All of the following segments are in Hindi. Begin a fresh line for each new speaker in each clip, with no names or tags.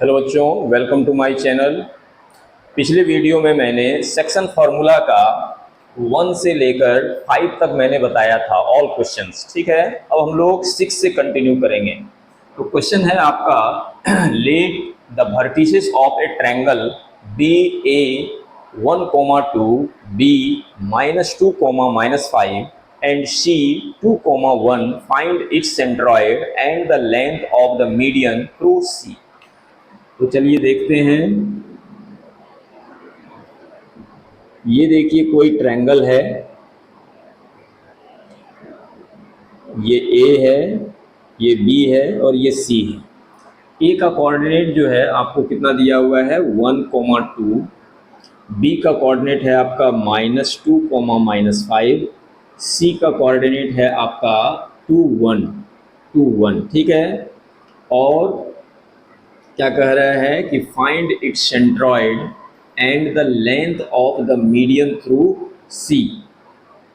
हेलो बच्चों, वेलकम टू माय चैनल। पिछले वीडियो में मैंने सेक्शन फार्मूला का 1 से लेकर 5 तक मैंने बताया था ऑल क्वेश्चंस। ठीक है, अब हम लोग 6 से कंटिन्यू करेंगे। तो क्वेश्चन है आपका let the vertices of a triangle B A 1,2 B -2, -5 and C 2,1 find its centroid and the length of the median through C। तो चलिए देखते हैं। ये देखिए कोई ट्रायंगल है, ये A है, ये B है और ये C है। A का कोऑर्डिनेट जो है आपको कितना दिया हुआ है 1,2, B का कोऑर्डिनेट है आपका -2, -5, C का कोऑर्डिनेट है आपका 2,1, ठीक है। और क्या कह रहा है कि find its centroid and the length of the median through C।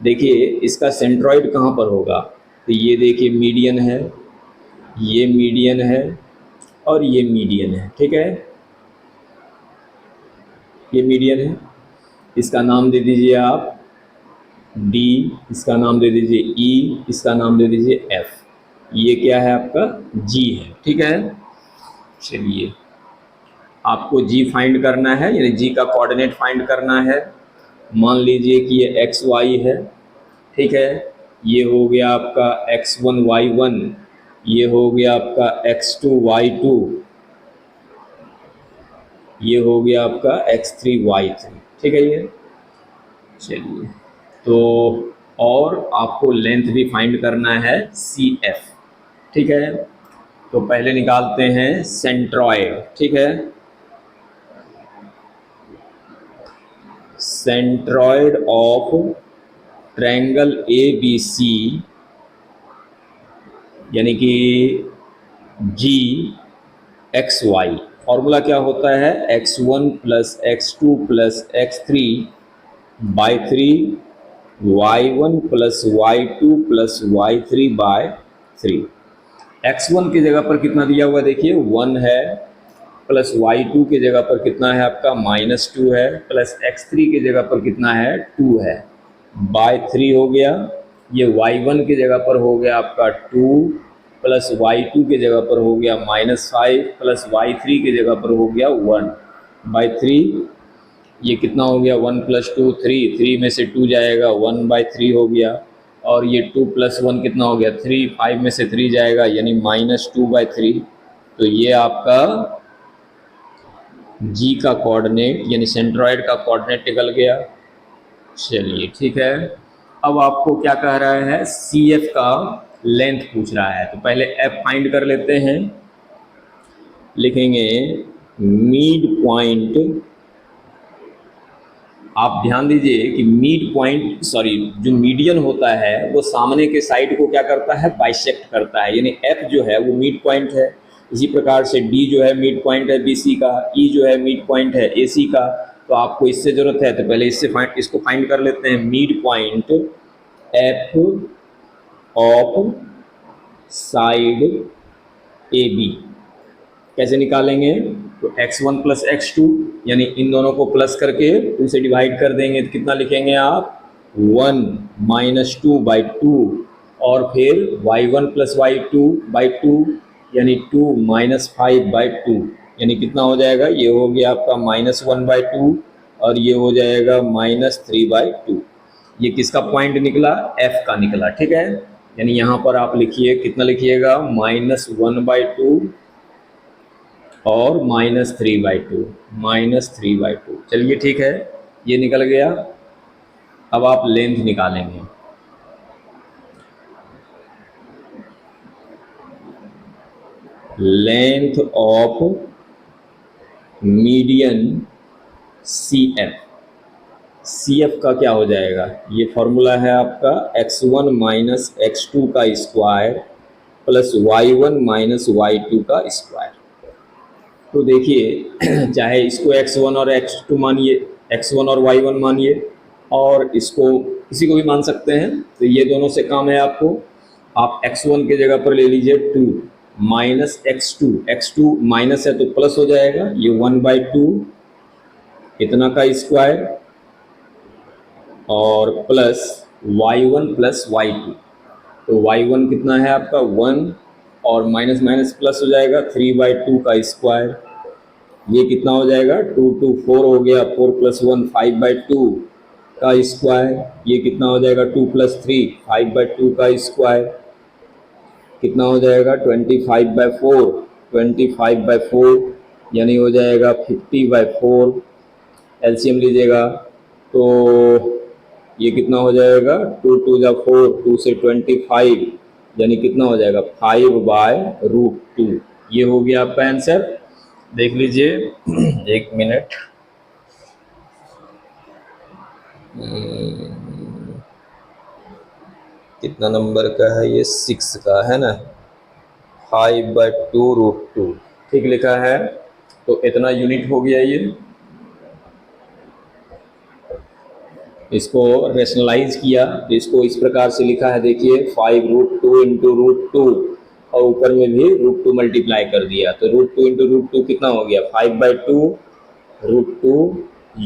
देखिए इसका सेंट्रॉइड कहाँ पर होगा, तो ये देखिए मीडियन है, ये मीडियन है और ये मीडियन है, ठीक है। ये मीडियन है, इसका नाम दे दीजिए आप D, इसका नाम दे दीजिए E, इसका नाम दे दीजिए F। ये क्या है आपका G है, ठीक है। चलिए आपको G फाइंड करना है, यानी G का कोऑर्डिनेट फाइंड करना है। मान लीजिए कि ये XY है, ठीक है। ये हो गया आपका X1 Y1, ये हो गया आपका X2 Y2, ये हो गया आपका X3 Y3, ठीक है। ये चलिए तो और आपको लेंथ भी फाइंड करना है CF, ठीक है। तो पहले निकालते हैं सेंट्रॉइड, ठीक है। सेंट्रॉइड ऑफ ट्रायंगल ABC यानी कि GXY। फॉर्मूला क्या होता है X1 + X2 + X3 by 3 Y1 + Y2 + Y3 by 3। X1 की जगह पर कितना दिया हुआ देखिए 1 है, प्लस Y2 की जगह पर कितना है आपका -2 है, प्लस X3 की जगह पर कितना है 2 है, बाय 3 हो गया। ये Y1 की जगह पर हो गया आपका 2, प्लस Y2 की जगह पर हो गया -5, प्लस Y3 की जगह पर हो गया 1 बाय 3। ये कितना हो गया 1 + 2 3, 3 में से 2 जाएगा 1 बाय 3 हो गया। और ये 2 + 1 कितना हो गया 3, 5 में से 3 जाएगा यानी -2 बाय 3। तो ये आपका G का कोऑर्डिनेट यानी सेंट्रॉइड का कोऑर्डिनेट निकल गया। चलिए ठीक है, अब आपको क्या कह रहा है CF का लेंथ पूछ रहा है। तो पहले F फाइंड कर लेते हैं। लिखेंगे मिड पॉइंट, आप ध्यान दीजिए कि मिड पॉइंट जो मीडियन होता है वो सामने के साइड को क्या करता है बाइसेक्ट करता है, यानी F जो है वो मिड पॉइंट है। इसी प्रकार से D जो है मिड पॉइंट है BC का, E जो है मिड पॉइंट है AC का। तो आपको इससे ज़रूरत है तो पहले इसको फाइंड कर लेते हैं। Mid point F of side AB कैसे निकालेंगे, तो x1 + x2 यानी इन दोनों को प्लस करके 2 से डिवाइड कर देंगे तो कितना लिखेंगे आप 1 - 2 बाई 2, और फिर y1 + y2/2 यानी 2 - 5/2 यानी कितना हो जाएगा, ये हो गया आपका -1/2 और ये हो जाएगा -3/2। ये किसका पॉइंट निकला, F का निकला, ठीक है। यानी यहाँ पर आप लिखिए कितना लिखिएगा -1/2 और -3/2। चलिए ठीक है, ये निकल गया। अब आप लेंथ निकालेंगे। लेंथ ऑफ मीडियन CF का क्या हो जाएगा, ये फॉर्मूला है आपका x1 - x2 का स्क्वायर प्लस y1 - y2 का स्क्वायर। तो देखिए चाहे इसको x1 और x2 मानिए, x1 और y1 मानिए, और इसको किसी को भी मान सकते हैं। तो ये दोनों से काम है आपको, आप x1 की जगह पर ले लीजिए 2, माइनस x2 माइनस है तो प्लस हो जाएगा, ये 1/2 इतना का स्क्वायर और प्लस y1 प्लस y2। तो y1 कितना है आपका 1 और माइनस माइनस प्लस हो जाएगा 3/2 का स्क्वायर। ये कितना हो जाएगा 2 2 4 हो गया, 4 + 1 5/2 का स्क्वायर। ये कितना हो जाएगा 2 + 3 5/2 का स्क्वायर। कितना हो जाएगा 25/4 25/4 यानी हो जाएगा 50/4। एलसीएम लीजिएगा तो ये कितना हो जाएगा 2 2 जा 4, 2 से 25 यानी कितना हो जाएगा 5/√2। ये हो गया आपका आंसर। देख लीजिए एक मिनट। कितना नंबर का है ये 6 का है ना, 5/2√2 ठीक लिखा है। तो इतना यूनिट हो गया ये। इसको रेशनलाइज किया तो इसको इस प्रकार से लिखा है, देखिए 5√2 इंटू √2 और ऊपर में भी √2 मल्टीप्लाई कर दिया तो √2 इंटू √2 कितना हो गया 5/2√2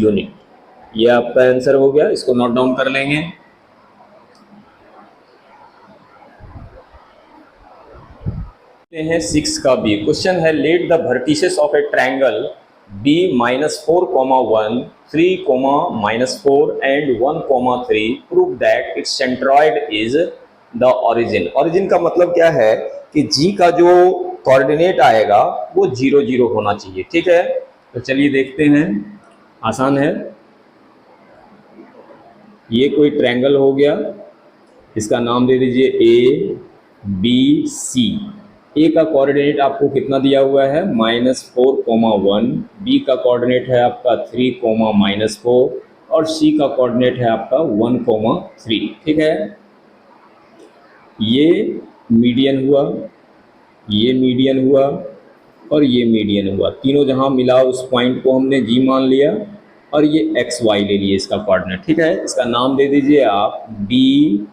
यूनिट। ये आपका आंसर हो गया। इसको नोट डाउन कर लेंगे। हैं 6 का बी क्वेश्चन है, late the vertices of a triangle B -4, 1, 3, -4 and 1, 3 prove that it's centroid is the origin. Origin का मतलब क्या है कि G का जो कोऑर्डिनेट आएगा वो 0 0 होना चाहिए। ठीक है, तो चलिए देखते हैं, आसान है। ये कोई ट्रायंगल हो गया, इसका नाम दे दीजिए ABC। ए का कोऑर्डिनेट आपको कितना दिया हुआ है -4, 1, बी का कोऑर्डिनेट है आपका 3, -4 और सी का कोऑर्डिनेट है आपका 1, 3। ठीक है, ये मीडियन हुआ, ये मीडियन हुआ और ये मीडियन हुआ। तीनों जहां मिला उस पॉइंट को हमने जी मान लिया और ये XY ले लिए इसका कोऑर्डिनेट। ठीक है, इसका नाम दे दीजिए आप DEF,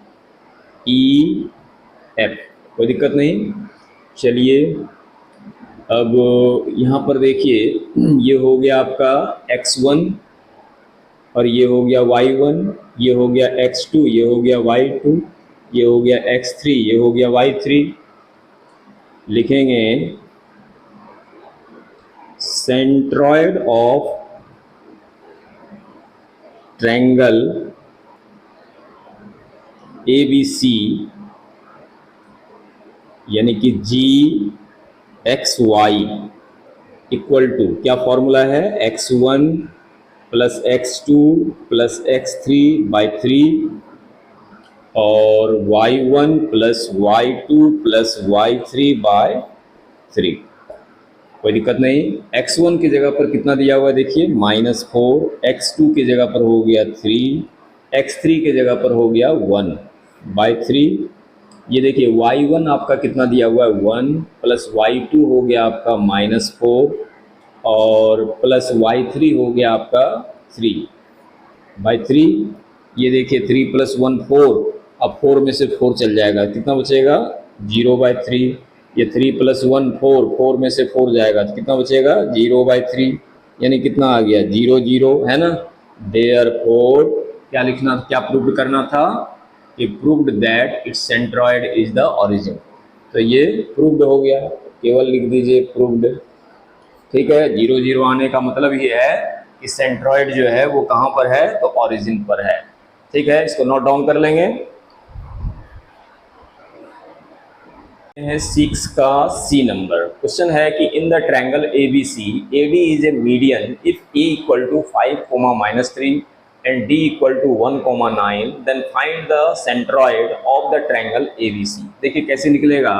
कोई दिक्कत नहीं। चलिए अब यहाँ पर देखिए, ये हो गया आपका X1 और ये हो गया Y1, ये हो गया X2, ये हो गया Y2, ये हो गया X3, ये हो गया Y3। लिखेंगे सेंट्रॉइड ऑफ ट्रायंगल ABC यानी कि GXY इक्वल टू क्या फॉर्मूला है X1 + X2 + X3/3 और Y1 + Y2 + Y3/3। कोई दिक्कत नहीं। X1 की जगह पर कितना दिया हुआ है देखिए -4, X2 की जगह पर हो गया 3, X3 की जगह पर हो गया 1/3। ये देखिए y1 आपका कितना दिया हुआ है 1 + y2 हो गया आपका -4 और प्लस y3 हो गया आपका 3/3। ये देखिए 3 + 1 4, अब 4 में से 4 चल जाएगा, कितना बचेगा 0/3। ये 3 + 1 4, 4 में से 4 जाएगा तो कितना बचेगा 0/3, यानी कितना आ गया 0 0, है ना। देयरफॉर क्या लिखना, क्या प्रूव करना था कि proved that it's centroid is the origin. तो ये प्रूव्ड हो गया, केवल लिख दीजिए प्रूव्ड। ठीक है, 0 0 आने का मतलब ये है कि सेंट्रॉइड जो है वो कहाँ पर है, तो ओरिजिन पर है। ठीक है, इसको नोट डाउन कर लेंगे। 6 का सी नंबर क्वेश्चन है कि in the triangle ABC AD is a median if A = 5, -3 and D = 1, 9, then find the centroid of the triangle ABC। देखिए कैसे निकलेगा,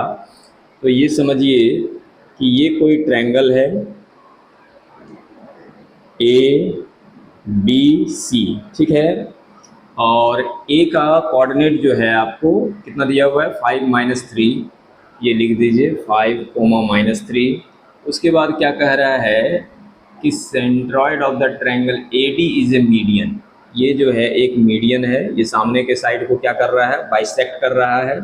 तो ये समझिए कि ये कोई ट्रायंगल है ABC। ठीक है, और A का कोऑर्डिनेट जो है आपको कितना दिया हुआ है 5 - 3, ये लिख दीजिए 5, -3। उसके बाद क्या कह रहा है कि centroid of the triangle AD is a median. ये जो है एक मीडियन है, ये सामने के साइड को क्या कर रहा है बाइसेक्ट कर रहा है।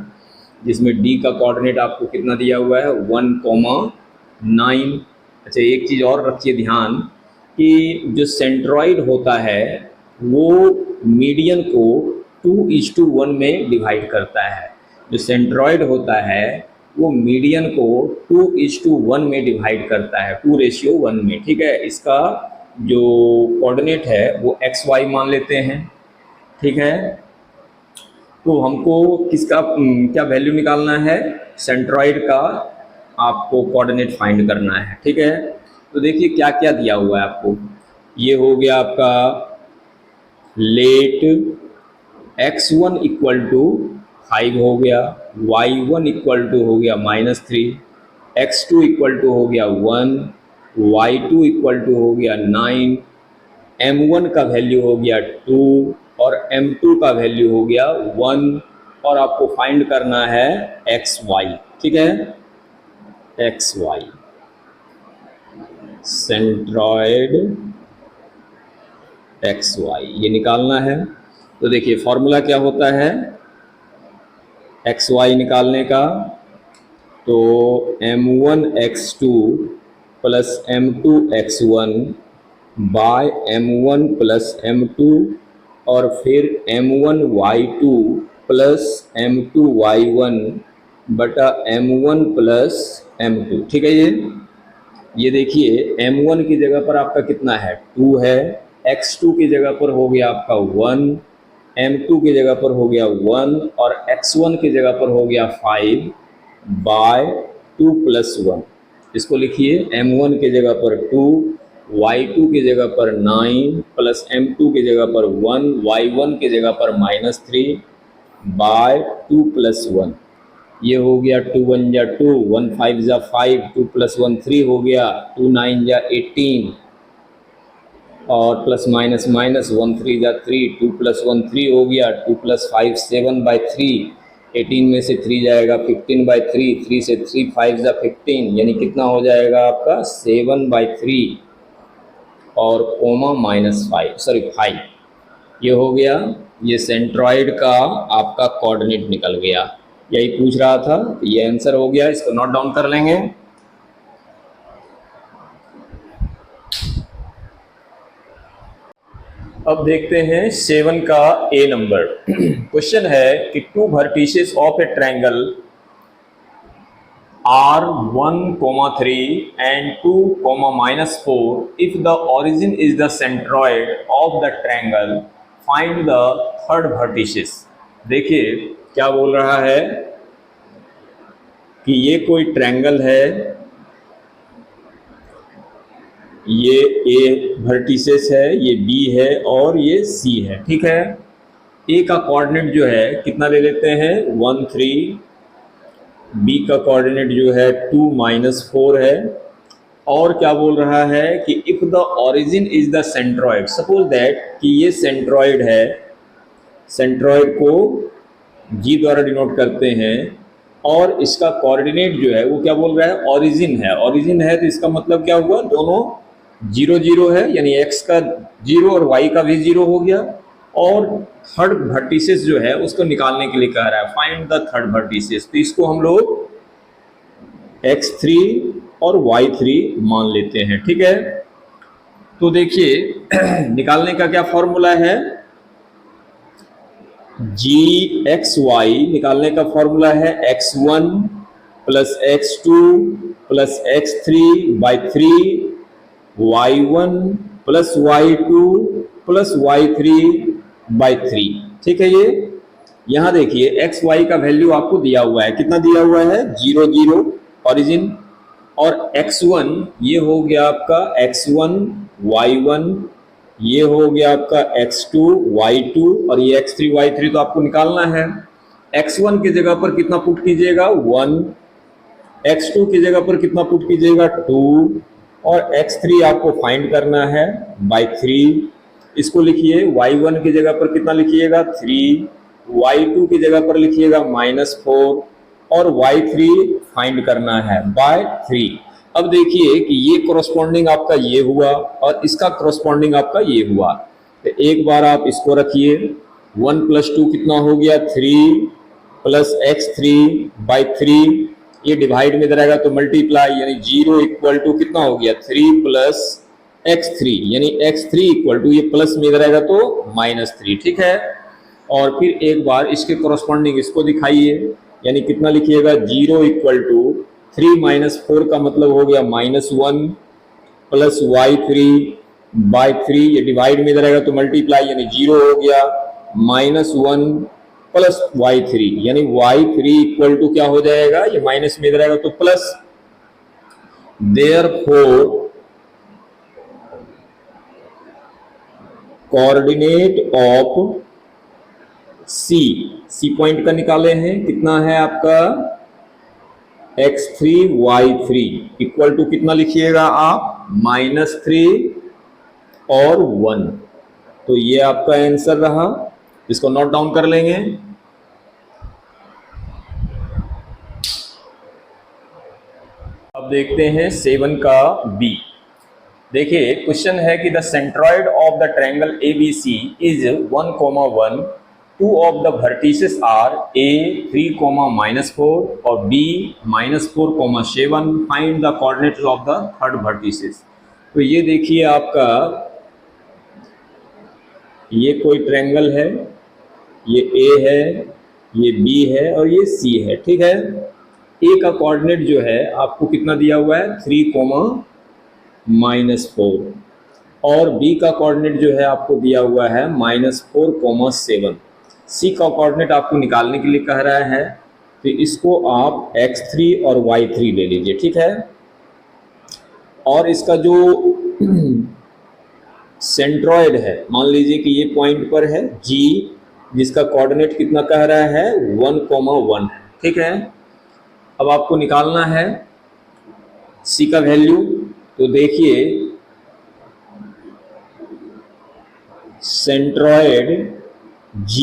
जिसमें डी का कोऑर्डिनेट आपको कितना दिया हुआ है 1,9। अच्छा, एक चीज़ और रखिए ध्यान कि जो सेंट्रॉइड होता है वो मीडियन को 2:1 में डिवाइड करता है। जो सेंट्रॉइड होता है वो मीडियन को 2:1 में डिवाइड करता है, 2:1 में। ठीक है, इसका जो कोऑर्डिनेट है वो XY मान लेते हैं। ठीक है, तो हमको किसका क्या वैल्यू निकालना है, सेंट्रॉइड का आपको कोऑर्डिनेट फाइंड करना है। ठीक है, तो देखिए क्या क्या दिया हुआ है आपको। ये हो गया आपका लेट x1 इक्वल टू 5 हो गया, y1 इक्वल टू हो गया -3, x2 इक्वल टू हो गया 1, y2 इक्वल टू हो गया 9, m1 का वैल्यू हो गया 2 और m2 का वैल्यू हो गया 1 और आपको फाइंड करना है xy। ठीक है, xy सेंट्रॉइड xy ये निकालना है। तो देखिए फॉर्मूला क्या होता है xy निकालने का, तो m1 x2 plus m2 x1 bye m1 plus m2 और फिर m1 y2 plus m2 y1 बटा m1 प्लस m2। ठीक है, ये देखिए m1 की जगह पर आपका कितना है 2 है, x2 की जगह पर हो गया आपका 1, m2 की जगह पर हो गया 1 और x1 की जगह पर हो गया 5 बाय 2 प्लस 1। इसको लिखिए m1 की जगह पर 2, y2 की जगह पर 9 प्लस m2 की जगह पर 1, y1 की जगह पर -3 बाय 2 प्लस 1। ये हो गया 2 1 जा 2, 1 5 जा 5, 2 प्लस 1 3 हो गया, 2 9 जा 18 और प्लस माइनस माइनस 1 3 जा 3, 2 प्लस 1 3 हो गया, 2 प्लस 5 7/3, 18 में से 3 जाएगा 15/3, 3 से 3 5 जा 15, यानी कितना हो जाएगा आपका 7/3 और कोमा -5। ये हो गया, ये सेंट्रॉइड का आपका कोऑर्डिनेट निकल गया। यही पूछ रहा था, ये आंसर हो गया, इसको नोट डाउन कर लेंगे। अब देखते हैं 7 का ए नंबर। क्वेश्चन है कि 2 vertices of a triangle are 1,3 and 2,-4 if the origin is the centroid of the triangle, find the third vertices। देखिए क्या बोल रहा है कि ये कोई ट्रायंगल है, ये ए वर्टिसेस है, ये बी है और ये सी है। ठीक है, ए का कोऑर्डिनेट जो है कितना ले लेते हैं 1 3, बी का कोऑर्डिनेट जो है 2 -4 है और क्या बोल रहा है कि if the origin is the centroid, suppose that कि ये सेंट्रॉइड है, सेंट्रॉइड को जी द्वारा डिनोट करते हैं और इसका कोऑर्डिनेट जो है वो क्या बोल रहा है ओरिजिन है। ओरिजिन है तो इसका मतलब क्या हुआ, दोनों 0 0 है, यानी x का 0 और y का भी 0 हो गया और थर्ड वर्टिसेस जो है उसको निकालने के लिए कह रहा है फाइंड द थर्ड वर्टिसेस। तो इसको हम लोग x3 और y3 मान लेते हैं। ठीक है, तो देखिए निकालने का क्या फॉर्मूला है, gxy निकालने का फॉर्मूला है x1 plus x2 plus x3/3 y1 plus y2 plus y3/3। ठीक है, ये यहाँ देखिए एक्स वाई का वैल्यू आपको दिया हुआ है, कितना दिया हुआ है 0 0 ओरिजिन, और x1 ये हो गया आपका x1 y1, ये हो गया आपका x2 y2 और ये x3 y3 तो आपको निकालना है। x1 की जगह पर कितना पुट कीजिएगा 1, x2 की जगह पर कितना पुट कीजिएगा 2 और x3 आपको फाइंड करना है बाय 3। इसको लिखिए y1 की जगह पर कितना लिखिएगा 3, y2 की जगह पर लिखिएगा -4 और y3 फाइंड करना है बाय 3। अब देखिए कि ये कोरस्पॉन्डिंग आपका ये हुआ और इसका कोरस्पॉन्डिंग आपका ये हुआ, तो एक बार आप इसको रखिए 1 + 2 कितना हो गया 3 प्लस x3/3, ये डिवाइड में इधर आएगा तो मल्टीप्लाई, यानी 0 इक्वल टू कितना हो गया 3 प्लस x3, यानी x3 इक्वल टू, ये प्लस में इधर आएगा तो -3, ठीक है। और फिर एक बार इसके कोरस्पॉन्डिंग इसको दिखाइए, यानी कितना लिखिएगा 0 इक्वल टू 3 - 4 का मतलब हो गया -1 प्लस y3/3, ये डिवाइड में इधर आएगा तो मल्टीप्लाई, यानी 0 हो गया, -1 प्लस y3, यानी y3 इक्वल टू क्या हो जाएगा, ये माइनस में इधर आएगा तो plus, therefore coordinate of C point का निकाले हैं, कितना है आपका x3 y3 इक्वल टू कितना लिखिएगा आप -3 और 1, तो ये आपका आंसर रहा, इसको नोट डाउन कर लेंगे। अब देखते हैं 7 का बी। देखिए क्वेश्चन है कि the centroid of the triangle ABC is 1,1, two of the vertices are A 3, -4 और B -4, 7, find the coordinates of the third vertices. तो ये देखिए आपका, ये कोई ट्रायंगल है, ये A है, ये B है और ये C है, ठीक है। A का कोऑर्डिनेट जो है आपको कितना दिया हुआ है 3, -4 और B का कोऑर्डिनेट जो है आपको दिया हुआ है -4, 7। C का कोऑर्डिनेट आपको निकालने के लिए कह रहा है, तो इसको आप x3 और y3 ले लीजिए, ठीक है। और इसका जो सेंट्रॉइड है, मान लीजिए कि ये पॉइंट पर है G, जिसका कोऑर्डिनेट कितना कह रहा है 1,1, ठीक है। अब आपको निकालना है C का वैल्यू, तो देखिए सेंट्रॉइड G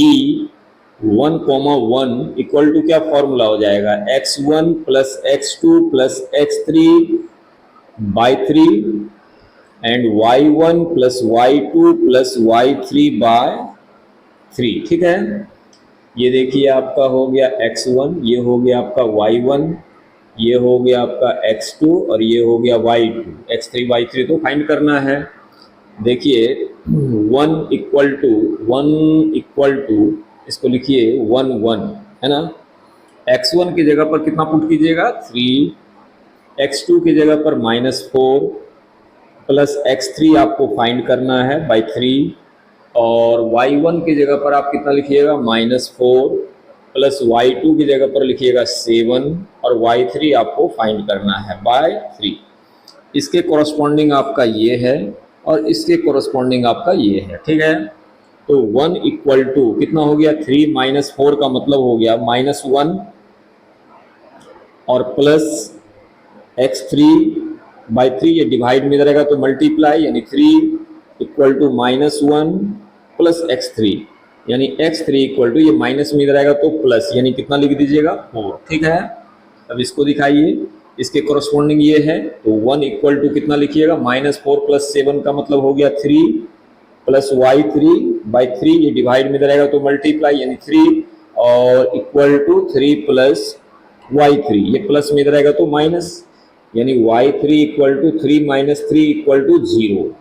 1,1 इक्वल टू क्या फॉर्मूला हो जाएगा x1 plus x2 plus x3/3 and y1 plus y2 plus y3/3, ठीक है। ये देखिए आपका हो गया x1, ये हो गया आपका y1, ये हो गया आपका x2 और ये हो गया y2, x3/3 तो फाइंड करना है। देखिए 1 इक्वल टू इसको लिखिए 1, 1 है ना। x1 की जगह पर कितना पुट कीजिएगा 3, x2 की जगह पर -4 प्लस x3 आपको फाइंड करना है बाई 3 और y1 की जगह पर आप कितना लिखिएगा -4 प्लस y2 की जगह पर लिखिएगा 7 और y3 आपको फाइंड करना है बाय 3। इसके कोरस्पॉन्डिंग आपका ये है और इसके कोरस्पॉन्डिंग आपका ये है, ठीक है। तो 1 इक्वल टू कितना हो गया 3 -4 का मतलब हो गया -1 और प्लस x3/3, ये डिवाइड में रहेगा तो मल्टीप्लाई, यानी 3 इक्वल टू -1 प्लस x3, यानी x3 इक्वल टू ये माइनस में रहेगा तो प्लस, यानी कितना लिख दीजिएगा 4, ठीक है। अब इसको दिखाइए, इसके कोरस्पॉन्डिंग ये है, तो 1 इक्वल टू कितना लिखिएगा -4 प्लस 7 का मतलब हो गया 3 प्लस y3/3, ये डिवाइड में रहेगा तो मल्टीप्लाई, यानी 3 और इक्वल टू 3 प्लस y3, ये प्लस में रहेगा तो माइनस, यानी y3 equal to 3 - 3 equal to 0,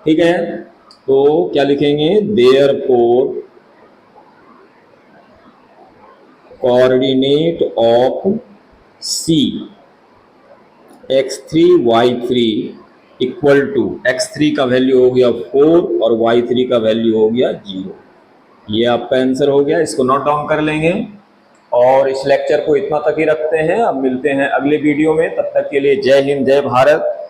ठीक है। तो क्या लिखेंगे therefore coordinate of C x3 y3 equal to x3 का वैल्यू हो गया 4 और y3 का वैल्यू हो गया 0। ये आपका आंसर हो गया, इसको नोट डाउन कर लेंगे और इस लेक्चर को इतना तक ही रखते हैं। अब मिलते हैं अगले वीडियो में, तब तक के लिए जय हिंद, जय भारत।